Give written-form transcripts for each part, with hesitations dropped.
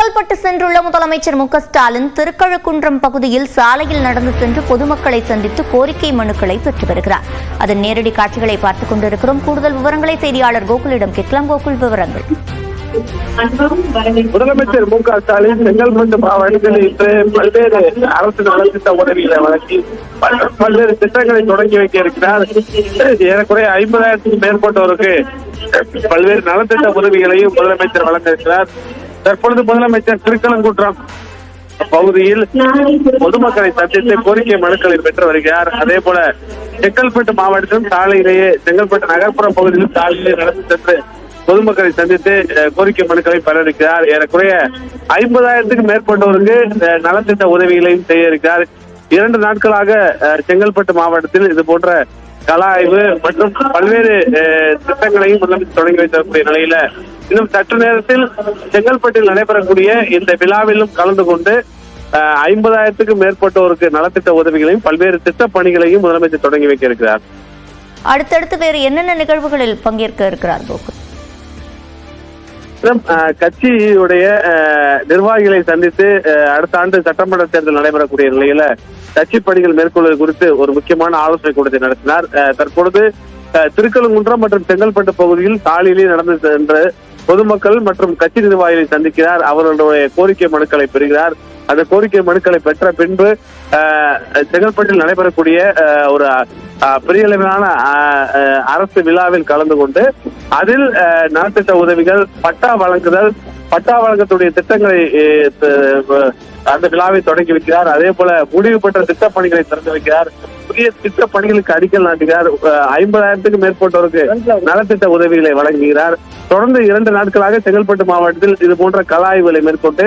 செங்கல்பட்டு சென்றுள்ள முதலமைச்சர் மு.க.ஸ்டாலின் திருக்கழுக்குன்றம் பகுதியில் சாலையில் நடந்து சென்று பொதுமக்களை சந்தித்து கோரிக்கை மனுக்களை பெற்று வருகிறார். அதன் நேரடி காட்சிகளை பார்த்துக் கொண்டிருக்கிறோம். கூடுதல் விவரங்களை செய்தியாளர் கோகுலிடம் கேட்கலாம். கோகுல், விவரங்கள். முதலமைச்சர் மு.க.ஸ்டாலின் செங்கல்பட்டு மாவட்டத்தில் இன்று பல்வேறு அரசு நலத்திட்ட உதவிகளை வழங்கி பல்வேறு திட்டங்களை தொடங்கி வைக்க இருக்கிறார். ஏறக்குறைய 50,000க்கும் மேற்பட்டோருக்கு பல்வேறு நலத்திட்ட உதவிகளையும் முதலமைச்சர் வழங்க இருக்கிறார். தற்பொழுது முதலமைச்சர் திருக்கழுக்குன்றம் பகுதியில் பொதுமக்களை சந்தித்து கோரிக்கை மனுக்களை பெற்று வருகிறார். அதே போல செங்கல்பட்டு மாவட்டத்திலும் சாலையிலேயே செங்கல்பட்டு நகர்ப்புற பகுதியில் சாலையிலே நடந்து சென்று பொதுமக்களை சந்தித்து கோரிக்கை மனுக்களை பெற இருக்கிறார். ஏறக்குறைய 50,000க்கும் மேற்பட்டோருக்கு நலத்திட்ட உதவிகளையும் செய்ய இருக்கிறார். 2 நாட்களாக செங்கல்பட்டு மாவட்டத்தில் இது போன்ற கள ஆய்வு மற்றும் பல்வேறு திட்டங்களையும் முதலமைச்சர் தொடங்கி வைத்திருக்கக்கூடிய நிலையில இன்னும் சற்று நேரத்தில் செங்கல்பட்டில் நடைபெறக்கூடிய இந்த விழாவிலும் கலந்து கொண்டு 50,000க்கும் மேற்பட்டோருக்கு நலத்திட்ட உதவிகளையும் பல்வேறு திட்ட பணிகளையும் முதலமைச்சர் தொடங்கி வைக்க இருக்கிறார். அடுத்தடுத்து வேறு என்னென்ன நிகழ்வுகளில் பங்கேற்க இருக்கிறார் கோகுல்? கட்சியுடைய நிர்வாகிகளை சந்தித்து அடுத்த ஆண்டு சட்டமன்ற தேர்தல் நடைபெறக்கூடிய நிலையில கட்சி பணிகள் மேற்கொள்வது குறித்து ஒரு முக்கியமான ஆலோசனை கூட்டத்தை நடத்தினார். தற்பொழுது திருக்கழுக்குன்றம் மற்றும் செங்கல்பட்டு பகுதியில் சாலையிலே நடந்து சென்று பொதுமக்கள் மற்றும் கட்சி நிர்வாகிகளை சந்திக்கிறார். அவர்களுடைய கோரிக்கை மனுக்களை பெறுகிறார். அந்த கோரிக்கை மனுக்களை பெற்ற பின்பு செங்கல்பட்டில் நடைபெறக்கூடிய ஒரு பெரிய அளவிலான அரசு விழாவில் கலந்து கொண்டு அதில் நலத்திட்ட உதவிகள், பட்டா வழங்கக்கூடிய திட்டங்களை அந்த விழாவை தொடங்கி வைக்கிறார். அதே போல முடிவு பெற்ற திட்ட பணிகளை திறந்து வைக்கிறார். புதிய திட்ட பணிகளுக்கு அடிக்கல் நாட்டுகிறார். 50,000க்கும் மேற்பட்டோருக்கு நலத்திட்ட உதவிகளை வழங்குகிறார். தொடர்ந்து 2 நாட்களாக செங்கல்பட்டு மாவட்டத்தில் இது போன்ற கள ஆய்வுகளை மேற்கொண்டு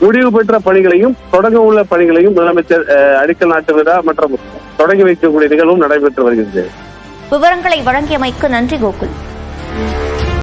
முடிவு பெற்ற பணிகளையும் தொடங்க உள்ள பணிகளையும் முதலமைச்சர் அடிக்கல் நாட்டு விழா மற்றும் தொடங்கி வைக்கக்கூடிய நிகழ்வும் நடைபெற்று வருகிறது. விவரங்களை வழங்கியமைக்கு நன்றி கோகுல்.